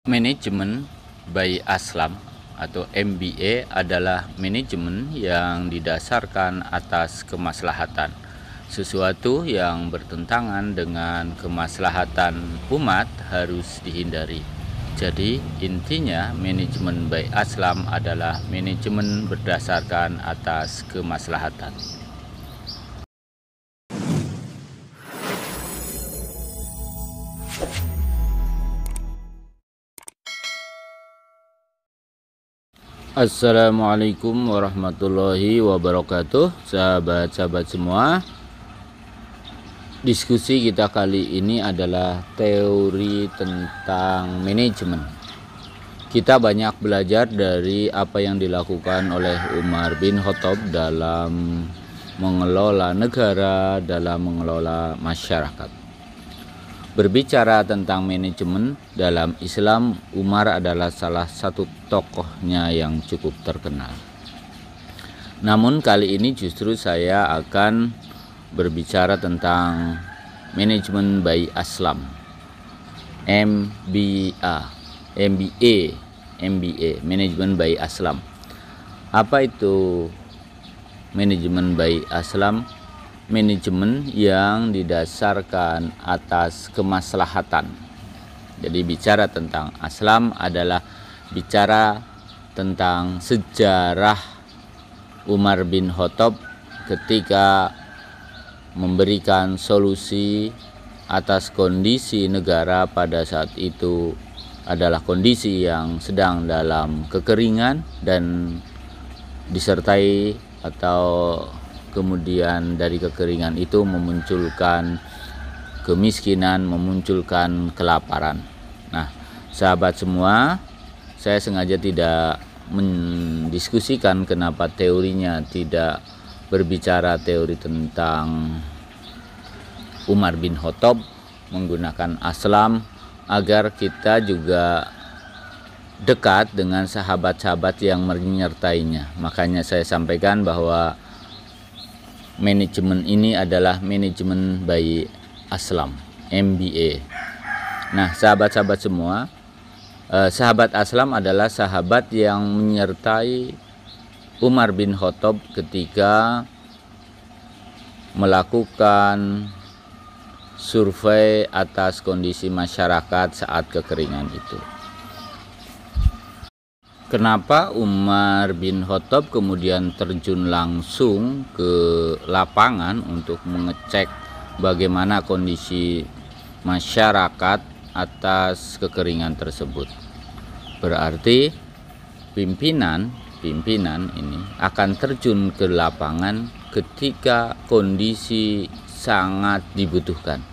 Manajemen by Aslam atau MBA adalah manajemen yang didasarkan atas kemaslahatan. Sesuatu yang bertentangan dengan kemaslahatan umat harus dihindari. Jadi intinya manajemen by Aslam adalah manajemen berdasarkan atas kemaslahatan. Assalamualaikum warahmatullahi wabarakatuh, sahabat-sahabat semua. Diskusi kita kali ini adalah teori tentang manajemen. Kita banyak belajar dari apa yang dilakukan oleh Umar bin Khattab dalam mengelola negara, dalam mengelola masyarakat. Berbicara tentang manajemen dalam Islam, Umar adalah salah satu tokohnya yang cukup terkenal. Namun kali ini justru saya akan berbicara tentang manajemen by Aslam, MBA, manajemen by Aslam. Apa itu manajemen by Aslam? Manajemen yang didasarkan atas kemaslahatan. Jadi bicara tentang Aslam adalah bicara tentang sejarah Umar bin Khattab ketika memberikan solusi atas kondisi negara pada saat itu adalah kondisi yang sedang dalam kekeringan dan disertai atau kemudian dari kekeringan itu memunculkan kemiskinan, memunculkan kelaparan. Nah, sahabat semua, saya sengaja tidak mendiskusikan kenapa teorinya tidak berbicara teori tentang Umar bin Khattab menggunakan Aslam, agar kita juga dekat dengan sahabat-sahabat yang menyertainya. Makanya saya sampaikan bahwa manajemen ini adalah manajemen by Aslam, MBA. Nah, sahabat-sahabat semua, sahabat Aslam adalah sahabat yang menyertai Umar bin Khattab ketika melakukan survei atas kondisi masyarakat saat kekeringan itu. Kenapa Umar bin Khattab kemudian terjun langsung ke lapangan untuk mengecek bagaimana kondisi masyarakat atas kekeringan tersebut? Berarti pimpinan ini akan terjun ke lapangan ketika kondisi sangat dibutuhkan,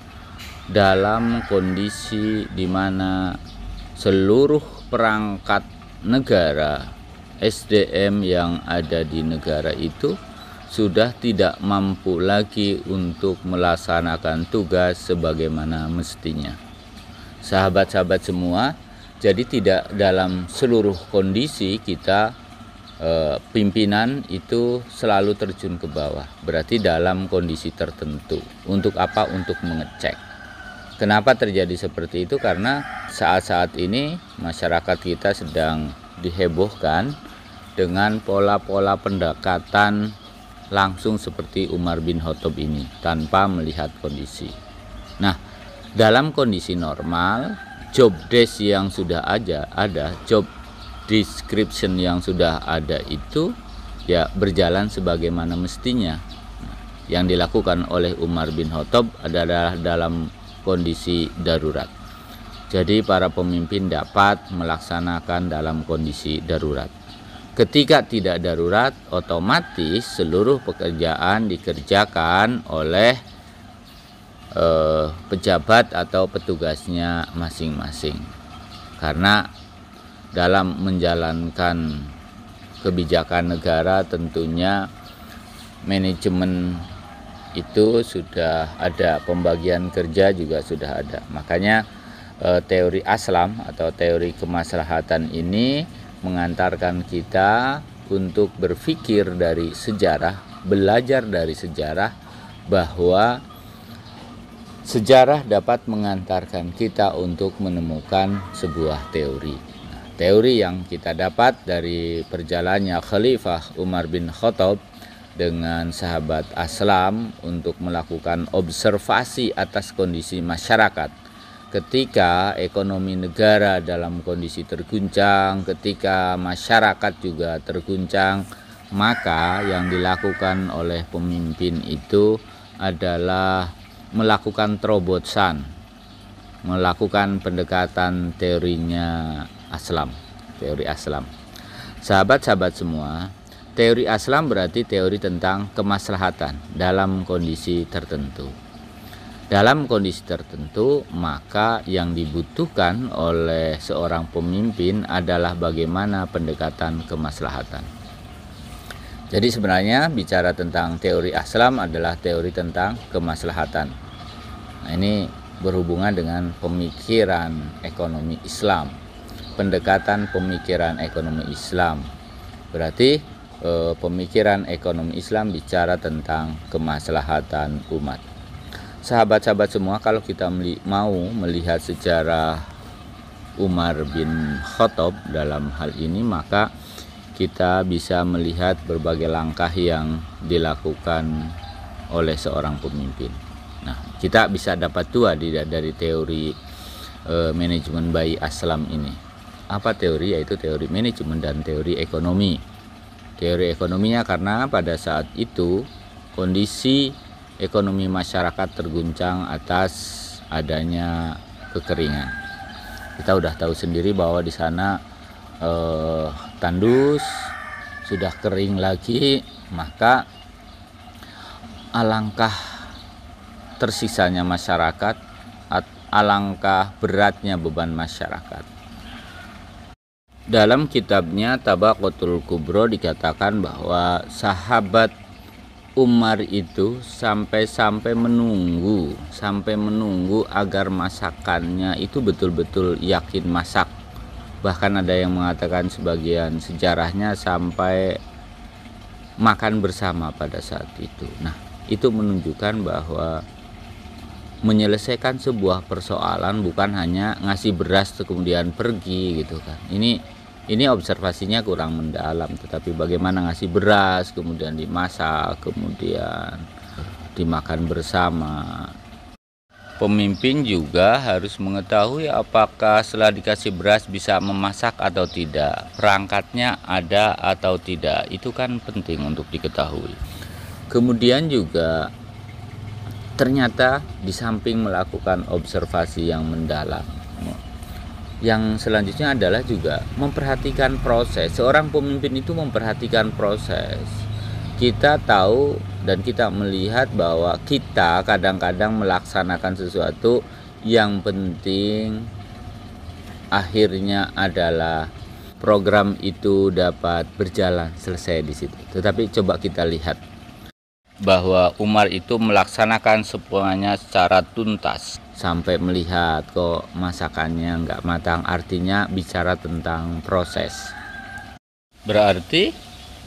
dalam kondisi di mana seluruh perangkat negara, SDM yang ada di negara itu sudah tidak mampu lagi untuk melaksanakan tugas sebagaimana mestinya. Sahabat-sahabat semua, jadi tidak dalam seluruh kondisi kita pimpinan itu selalu terjun ke bawah. Berarti dalam kondisi tertentu. Untuk apa? Untuk mengecek. Kenapa terjadi seperti itu? Karena saat-saat ini masyarakat kita sedang dihebohkan dengan pola-pola pendekatan langsung seperti Umar bin Khattab ini tanpa melihat kondisi. Nah, dalam kondisi normal, job desk yang sudah ada, job description yang sudah ada itu ya berjalan sebagaimana mestinya. Yang dilakukan oleh Umar bin Khattab adalah dalam kondisi darurat. Jadi para pemimpin dapat melaksanakan dalam kondisi darurat. Ketika tidak darurat, otomatis seluruh pekerjaan dikerjakan oleh pejabat atau petugasnya masing-masing. Karena dalam menjalankan kebijakan negara tentunya manajemen itu sudah ada, pembagian kerja juga sudah ada. Makanya teori Aslam atau teori kemaslahatan ini mengantarkan kita untuk berpikir dari sejarah, belajar dari sejarah bahwa Sejarah dapat mengantarkan kita untuk menemukan sebuah teori. Teori yang kita dapat dari perjalanannya Khalifah Umar bin Khattab dengan sahabat Aslam untuk melakukan observasi atas kondisi masyarakat. Ketika ekonomi negara dalam kondisi terguncang, ketika masyarakat juga terguncang, maka yang dilakukan oleh pemimpin itu adalah melakukan terobosan, melakukan pendekatan teorinya Aslam, teori Aslam. Sahabat-sahabat semua, teori Aslam berarti teori tentang kemaslahatan dalam kondisi tertentu. Dalam kondisi tertentu, maka yang dibutuhkan oleh seorang pemimpin adalah bagaimana pendekatan kemaslahatan. Jadi sebenarnya bicara tentang teori Aslam adalah teori tentang kemaslahatan. Nah, ini berhubungan dengan pemikiran ekonomi Islam, pendekatan pemikiran ekonomi Islam. Berarti pemikiran ekonomi Islam bicara tentang kemaslahatan umat. Sahabat-sahabat semua, kalau kita mau melihat sejarah Umar bin Khattab dalam hal ini, maka kita bisa melihat berbagai langkah yang dilakukan oleh seorang pemimpin. Nah, kita bisa dapat dua dari teori manajemen bayi Aslam ini. Apa teori? Yaitu teori manajemen dan teori ekonomi. Teori ekonominya karena pada saat itu kondisi ekonomi masyarakat terguncang atas adanya kekeringan. Kita udah tahu sendiri bahwa di sana tandus sudah kering lagi, maka alangkah tersisanya masyarakat, alangkah beratnya beban masyarakat. Dalam kitabnya Tabaqatul Kubro dikatakan bahwa sahabat Umar itu sampai menunggu agar masakannya itu betul-betul yakin masak. Bahkan ada yang mengatakan sebagian sejarahnya sampai makan bersama pada saat itu. Nah, itu menunjukkan bahwa menyelesaikan sebuah persoalan bukan hanya ngasih beras kemudian pergi gitu kan. Ini observasinya kurang mendalam, tetapi bagaimana ngasih beras kemudian dimasak, kemudian dimakan bersama. Pemimpin juga harus mengetahui apakah setelah dikasih beras bisa memasak atau tidak, perangkatnya ada atau tidak, itu kan penting untuk diketahui. Kemudian juga ternyata di samping melakukan observasi yang mendalam, yang selanjutnya adalah juga memperhatikan proses. Seorang pemimpin itu memperhatikan proses. Kita tahu dan kita melihat bahwa kita kadang-kadang melaksanakan sesuatu yang penting akhirnya adalah program itu dapat berjalan selesai di situ. Tetapi coba kita lihat bahwa Umar itu melaksanakan semuanya secara tuntas sampai melihat kok masakannya nggak matang, artinya bicara tentang proses. Berarti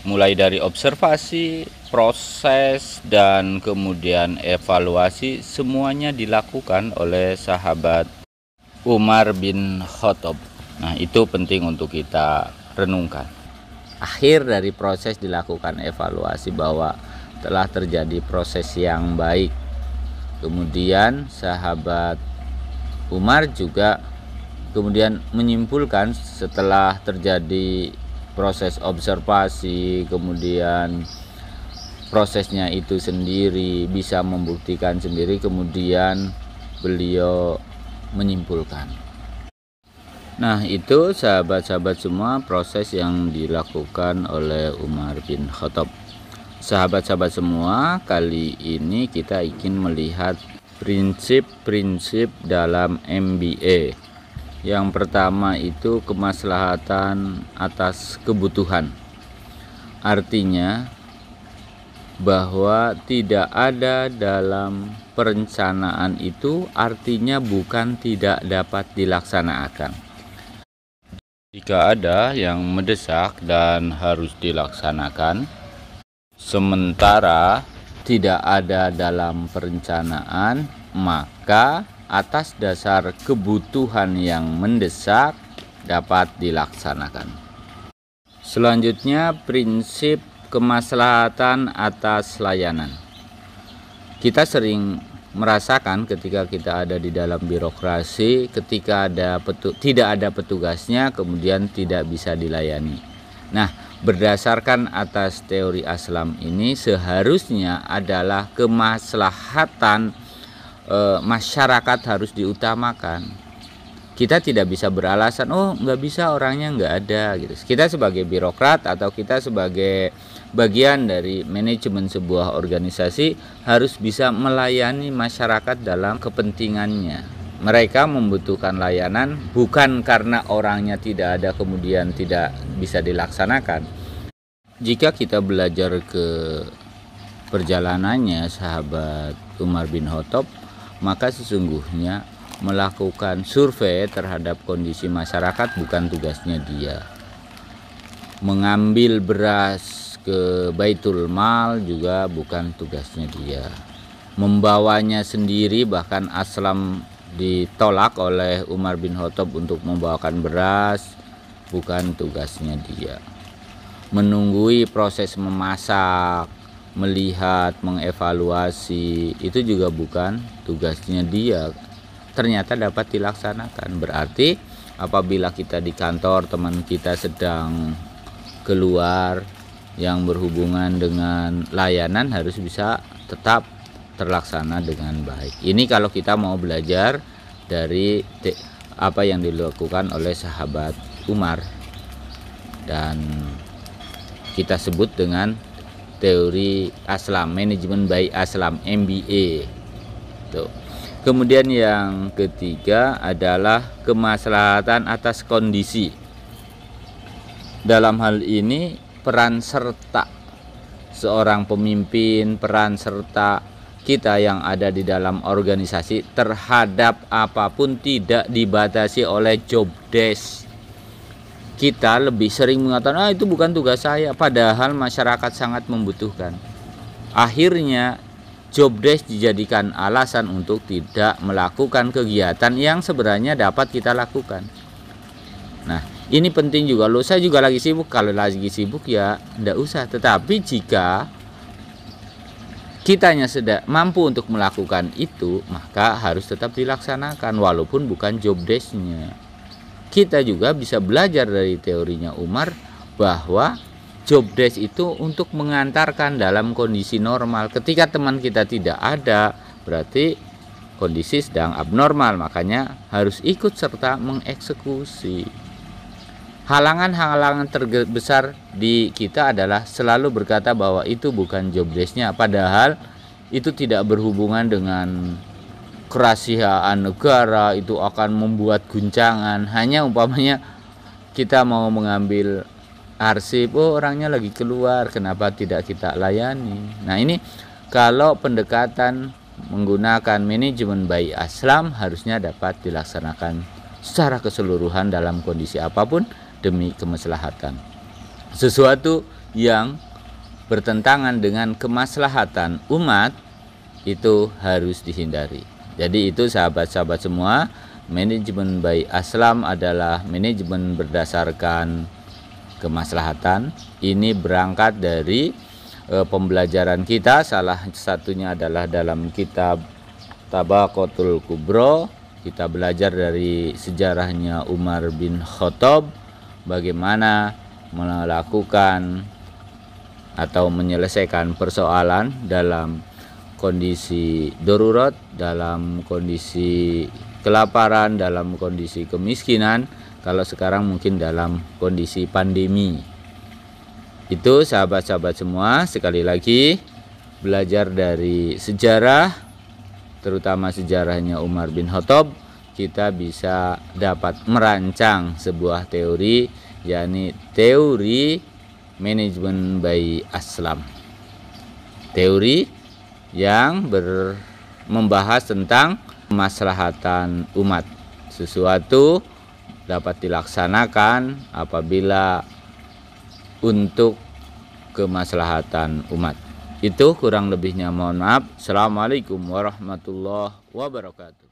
mulai dari observasi, proses, dan kemudian evaluasi semuanya dilakukan oleh sahabat Umar bin Khattab. Nah, itu penting untuk kita renungkan. Akhir dari proses dilakukan evaluasi bahwa telah terjadi proses yang baik. Kemudian sahabat Umar juga kemudian menyimpulkan setelah terjadi proses observasi, kemudian prosesnya itu sendiri bisa membuktikan sendiri, kemudian beliau menyimpulkan. Nah, itu sahabat-sahabat semua proses yang dilakukan oleh Umar bin Khattab. Sahabat-sahabat semua, kali ini kita ingin melihat prinsip-prinsip dalam MBA. Yang pertama itu kemaslahatan atas kebutuhan. Artinya bahwa tidak ada dalam perencanaan itu artinya bukan tidak dapat dilaksanakan. Jika ada yang mendesak dan harus dilaksanakan, sementara tidak ada dalam perencanaan, maka atas dasar kebutuhan yang mendesak dapat dilaksanakan. Selanjutnya, prinsip kemaslahatan atas layanan. Kita sering merasakan ketika kita ada di dalam birokrasi, ketika tidak ada petugasnya, kemudian tidak bisa dilayani. Nah, berdasarkan atas teori Aslam ini, seharusnya adalah kemaslahatan masyarakat harus diutamakan. Kita tidak bisa beralasan, oh nggak bisa, orangnya nggak ada gitu. Kita sebagai birokrat atau kita sebagai bagian dari manajemen sebuah organisasi harus bisa melayani masyarakat dalam kepentingannya. Mereka membutuhkan layanan bukan karena orangnya tidak ada kemudian tidak bisa dilaksanakan. Jika kita belajar ke perjalanannya sahabat Umar bin Khattab, maka sesungguhnya melakukan survei terhadap kondisi masyarakat bukan tugasnya dia. Mengambil beras ke Baitul Mal juga bukan tugasnya dia. Membawanya sendiri, bahkan Aslam ditolak oleh Umar bin Khattab untuk membawakan beras, bukan tugasnya dia. Menunggui proses memasak, melihat, mengevaluasi, itu juga bukan tugasnya dia. Ternyata dapat dilaksanakan. Berarti apabila kita di kantor, teman kita sedang keluar yang berhubungan dengan layanan harus bisa tetap terlaksana dengan baik. Ini kalau kita mau belajar dari apa yang dilakukan oleh sahabat Umar, dan kita sebut dengan teori Aslam, manajemen by Aslam, MBA. Tuh. Kemudian yang ketiga adalah kemaslahatan atas kondisi. Dalam hal ini peran serta seorang pemimpin, peran serta kita yang ada di dalam organisasi terhadap apapun tidak dibatasi oleh job desk. Kita lebih sering mengatakan, itu bukan tugas saya, padahal masyarakat sangat membutuhkan. Akhirnya job desk dijadikan alasan untuk tidak melakukan kegiatan yang sebenarnya dapat kita lakukan. Nah, ini penting juga loh, saya juga lagi sibuk. Kalau lagi sibuk ya enggak usah. Tetapi jika kitanya sudah mampu untuk melakukan itu, maka harus tetap dilaksanakan walaupun bukan job desk-nya. Kita juga bisa belajar dari teorinya Umar bahwa job desk itu untuk mengantarkan dalam kondisi normal. Ketika teman kita tidak ada, berarti kondisi sedang abnormal, makanya harus ikut serta mengeksekusi. Halangan-halangan terbesar di kita adalah selalu berkata bahwa itu bukan job desk-nya, padahal itu tidak berhubungan dengan kerahasiaan negara, itu akan membuat guncangan. Hanya umpamanya kita mau mengambil arsip, oh orangnya lagi keluar, kenapa tidak kita layani? Nah, ini kalau pendekatan menggunakan manajemen by Aslam harusnya dapat dilaksanakan secara keseluruhan dalam kondisi apapun demi kemaslahatan. Sesuatu yang bertentangan dengan kemaslahatan umat itu harus dihindari. Jadi itu sahabat-sahabat semua, manajemen by Aslam adalah manajemen berdasarkan kemaslahatan. Ini berangkat dari pembelajaran kita, salah satunya adalah dalam kitab Tabaqatul Kubro. Kita belajar dari sejarahnya Umar bin Khattab, bagaimana melakukan atau menyelesaikan persoalan dalam kondisi darurat, dalam kondisi kelaparan, dalam kondisi kemiskinan, kalau sekarang mungkin dalam kondisi pandemi. Itu sahabat-sahabat semua, sekali lagi belajar dari sejarah, terutama sejarahnya Umar bin Khattab, kita bisa dapat merancang sebuah teori, yakni teori manajemen by Aslam. Teori yang membahas tentang kemaslahatan umat. Sesuatu dapat dilaksanakan apabila untuk kemaslahatan umat. Itu kurang lebihnya mohon maaf. Assalamualaikum warahmatullahi wabarakatuh.